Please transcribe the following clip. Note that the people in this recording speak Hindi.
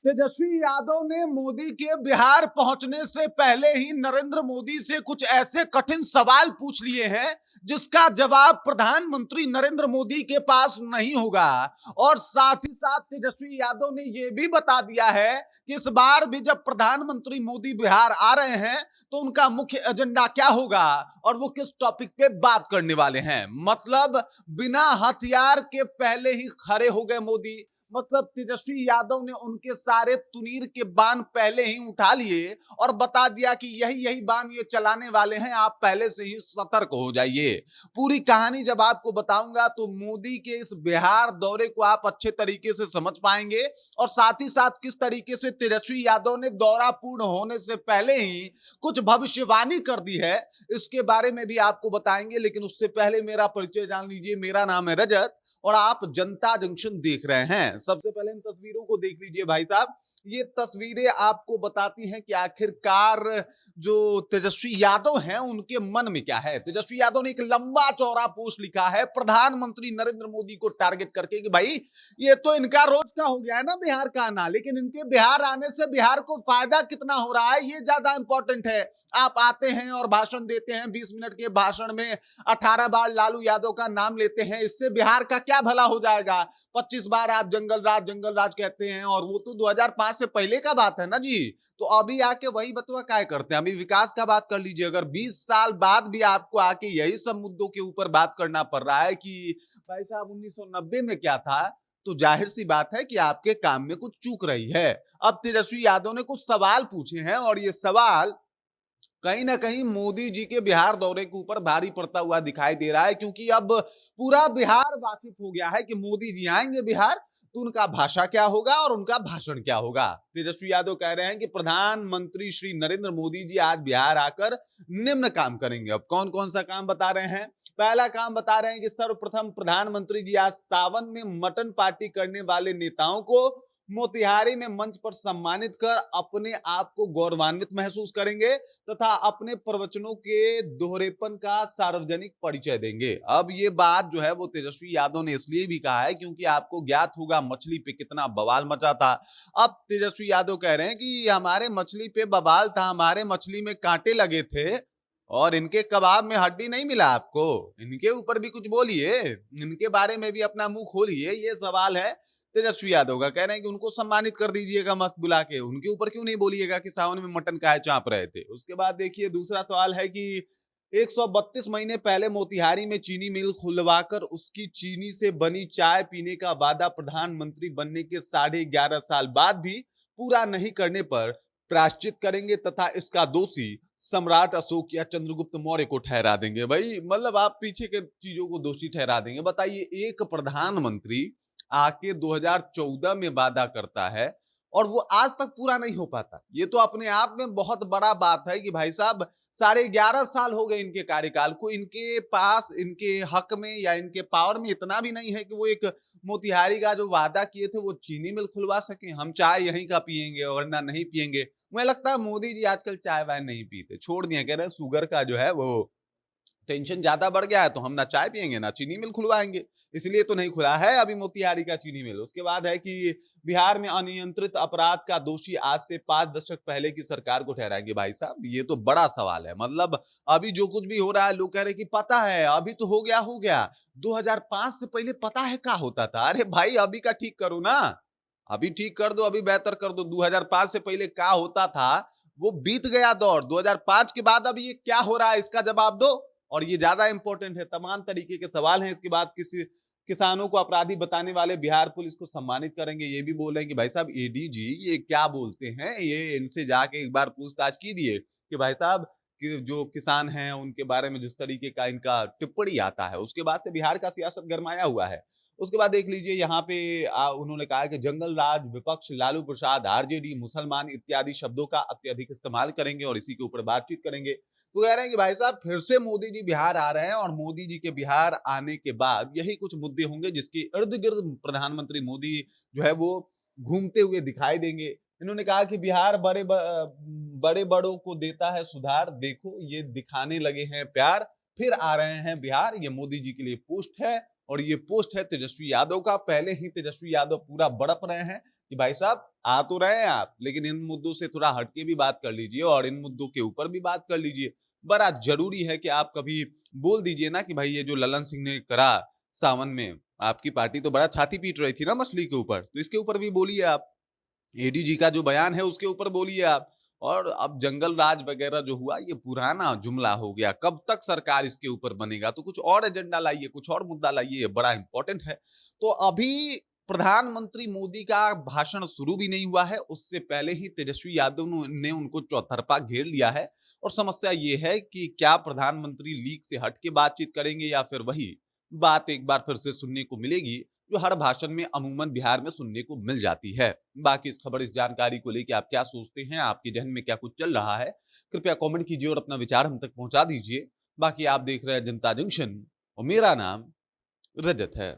तेजस्वी यादव ने मोदी के बिहार पहुंचने से पहले ही नरेंद्र मोदी से कुछ ऐसे कठिन सवाल पूछ लिए हैं जिसका जवाब प्रधानमंत्री नरेंद्र मोदी के पास नहीं होगा। और साथ ही साथ तेजस्वी यादव ने यह भी बता दिया है कि इस बार भी जब प्रधानमंत्री मोदी बिहार आ रहे हैं तो उनका मुख्य एजेंडा क्या होगा और वो किस टॉपिक पे बात करने वाले हैं। मतलब बिना हथियार के पहले ही खड़े हो गए मोदी। मतलब तेजस्वी यादव ने उनके सारे तुनीर के बाण पहले ही उठा लिए और बता दिया कि यही यही बाण ये चलाने वाले हैं, आप पहले से ही सतर्क हो जाइए। पूरी कहानी जब आपको बताऊंगा तो मोदी के इस बिहार दौरे को आप अच्छे तरीके से समझ पाएंगे और साथ ही साथ किस तरीके से तेजस्वी यादव ने दौरा पूर्ण होने से पहले ही कुछ भविष्यवाणी कर दी है, इसके बारे में भी आपको बताएंगे। लेकिन उससे पहले मेरा परिचय जान लीजिए। मेरा नाम है रजत और आप जनता जंक्शन देख रहे हैं। सबसे पहले इन तस्वीरों को देख लीजिए भाई साहब। ये तस्वीरें आपको बताती हैं कि आखिरकार जो तेजस्वी यादव हैं उनके मन में क्या है। तेजस्वी यादव ने एक लंबा चौड़ा पोस्ट लिखा है प्रधानमंत्री नरेंद्र मोदी को टारगेट करके कि भाई ये तो इनका रोज का हो गया है ना बिहार का आना, लेकिन इनके बिहार आने से बिहार को फायदा कितना हो रहा है ये ज्यादा इंपॉर्टेंट है। आप आते हैं और भाषण देते हैं, 20 मिनट के भाषण में 18 बार लालू यादव का नाम लेते हैं, इससे बिहार का क्या भला हो जाएगा। 25 बार आप जंगल राज कहते हैं और वो तो 2005 से पहले का बात है ना जी। तो अभी आके वही बतवा क्या करते हैं, अभी विकास का बात कर लीजिए। अगर 20 साल बाद भी आपको आके यही सब मुद्दों के ऊपर बात करना पड़ रहा है कि भाई साहब 1990 में क्या था, तो जाहिर सी बात है कि आपके काम में कुछ चूक रही है। अब तेजस्वी यादव ने कुछ सवाल पूछे हैं और ये सवाल कहीं ना कहीं मोदी जी के बिहार दौरे के ऊपर भारी पड़ता हुआ दिखाई दे रहा है, क्योंकि अब पूरा बिहार वाकिफ हो गया है कि मोदी जी आएंगे बिहार तो उनका भाषा क्या होगा और उनका भाषण क्या होगा। तेजस्वी यादव कह रहे हैं कि प्रधानमंत्री श्री नरेंद्र मोदी जी आज बिहार आकर निम्न काम करेंगे। अब कौन कौन सा काम बता रहे हैं। पहला काम बता रहे हैं कि सर्वप्रथम प्रधानमंत्री जी आज सावन में मटन पार्टी करने वाले नेताओं को मोतिहारी में मंच पर सम्मानित कर अपने आप को गौरवान्वित महसूस करेंगे तथा अपने प्रवचनों के दोहरेपन का सार्वजनिक परिचय देंगे। अब ये बात जो है वो तेजस्वी यादव ने इसलिए भी कहा है क्योंकि आपको ज्ञात होगा मछली पे कितना बवाल मचा था। अब तेजस्वी यादव कह रहे हैं कि हमारे मछली पे बवाल था, हमारे मछली में कांटे लगे थे और इनके कबाब में हड्डी नहीं मिला आपको, इनके ऊपर भी कुछ बोलिए, इनके बारे में भी अपना मुंह खोलिए। ये सवाल है तेजस्वी यादव का। कह रहे हैं कि उनको सम्मानित कर दीजिएगा मस्त बुला के, उनके ऊपर क्यों नहीं बोलिएगा कि सावन में मटन काहे चाप रहे थे। उसके बाद देखिए दूसरा सवाल है कि 132 महीने पहले मोतिहारी में चीनी मिल खुलवाकर उसकी चीनी से बनी चाय पीने का वादा प्रधानमंत्री बनने के 11.5 साल बाद भी पूरा नहीं करने पर प्रायश्चित करेंगे तथा इसका दोषी सम्राट अशोक या चंद्रगुप्त मौर्य को ठहरा देंगे। भाई मतलब आप पीछे के चीजों को दोषी ठहरा देंगे। बताइए एक प्रधानमंत्री आके 2014 में वादा करता है और वो आज तक पूरा नहीं हो पाता। ये तो अपने आप में बहुत बड़ा बात है कि भाई साहब 11.5 साल हो गए इनके कार्यकाल को, इनके पास इनके हक में या इनके पावर में इतना भी नहीं है कि वो एक मोतिहारी का जो वादा किए थे वो चीनी मिल खुलवा सके। हम चाय यहीं का पियेंगे वरना नहीं पियेंगे। मुझे लगता है मोदी जी आजकल चाय वाय नहीं पीते, छोड़ दिया। कह रहे हैं शुगर का जो है वो टेंशन ज्यादा बढ़ गया है तो हम ना चाय पियेंगे ना चीनी मिल खुलवाएंगे, इसलिए तो नहीं खुला है अभी मोतिहारी का चीनी मिल। उसके बाद है कि बिहार में अनियंत्रित अपराध का दोषी आज से 5 दशक पहले की सरकार को ठहराएंगे। भाई साहब ये तो बड़ा सवाल है। मतलब अभी जो कुछ भी हो रहा है लोग कह रहे हैं कि पता है अभी तो हो गया 2005 से पहले पता है क्या होता था। अरे भाई अभी का ठीक करो ना, अभी ठीक कर दो, अभी बेहतर कर दो। 2005 से पहले क्या होता था वो बीत गया दौर। 2005 के बाद अब ये क्या हो रहा है इसका जवाब दो। और ये ज्यादा इंपॉर्टेंट है। तमाम तरीके के सवाल हैं। इसके बाद किसी किसानों को अपराधी बताने वाले बिहार पुलिस को सम्मानित करेंगे। ये भी बोल रहे हैं कि भाई साहब एडीजी ये क्या बोलते हैं, ये इनसे जाके एक बार पूछताछ कीजिए कि भाई साहब कि जो किसान हैं उनके बारे में जिस तरीके का इनका टिप्पणी आता है उसके बाद से बिहार का सियासत गरमाया हुआ है। उसके बाद देख लीजिए यहाँ पे उन्होंने कहा कि जंगल राज विपक्ष लालू प्रसाद आरजेडी मुसलमान इत्यादि शब्दों का अत्यधिक इस्तेमाल करेंगे और इसी के ऊपर बातचीत करेंगे। तो कह रहे हैं कि भाई साहब फिर से मोदी जी बिहार आ रहे हैं और मोदी जी के बिहार आने के बाद यही कुछ मुद्दे होंगे जिसके इर्द गिर्द प्रधानमंत्री मोदी जो है वो घूमते हुए दिखाई देंगे। इन्होंने कहा कि बिहार बड़े बड़ों को देता है सुधार, देखो ये दिखाने लगे हैं प्यार, फिर आ रहे हैं बिहार। ये मोदी जी के लिए पोस्ट है और ये पोस्ट है तेजस्वी यादव का। पहले ही तेजस्वी यादव पूरा बड़प रहे हैं कि भाई साहब आ तो रहे हैं आप, लेकिन इन मुद्दों से थोड़ा हटके भी बात कर लीजिए और इन मुद्दों के ऊपर भी बात कर लीजिए। बड़ा ज़रूरी है कि आप कभी बोल दीजिए ना कि भाई ये जो ललन सिंह ने करा सावन में, आपकी पार्टी तो बड़ा छाती पीट रही थी ना मछली के ऊपर, तो इसके ऊपर भी बोलिए आप। एडीजी का जो बयान है उसके ऊपर बोलिए आप। और अब जंगल राज वगैरह जो हुआ ये पुराना जुमला हो गया, कब तक सरकार इसके ऊपर बनेगा? तो कुछ और एजेंडा लाइए, कुछ और मुद्दा लाइए, ये बड़ा इंपॉर्टेंट है। तो अभी प्रधानमंत्री मोदी का भाषण शुरू भी नहीं हुआ है, उससे पहले ही तेजस्वी यादव ने उनको चौतरफा घेर लिया है। और समस्या ये है कि क्या प्रधानमंत्री लीक से हट के बातचीत करेंगे या फिर वही बात एक बार फिर से सुनने को मिलेगी जो हर भाषण में अमूमन बिहार में सुनने को मिल जाती है। बाकी इस खबर, इस जानकारी को लेके आप क्या सोचते हैं? आपके ज़हन में क्या कुछ चल रहा है? कृपया कमेंट कीजिए और अपना विचार हम तक पहुँचा दीजिए। बाकी आप देख रहे हैं जनता जंक्शन और मेरा नाम रजत है।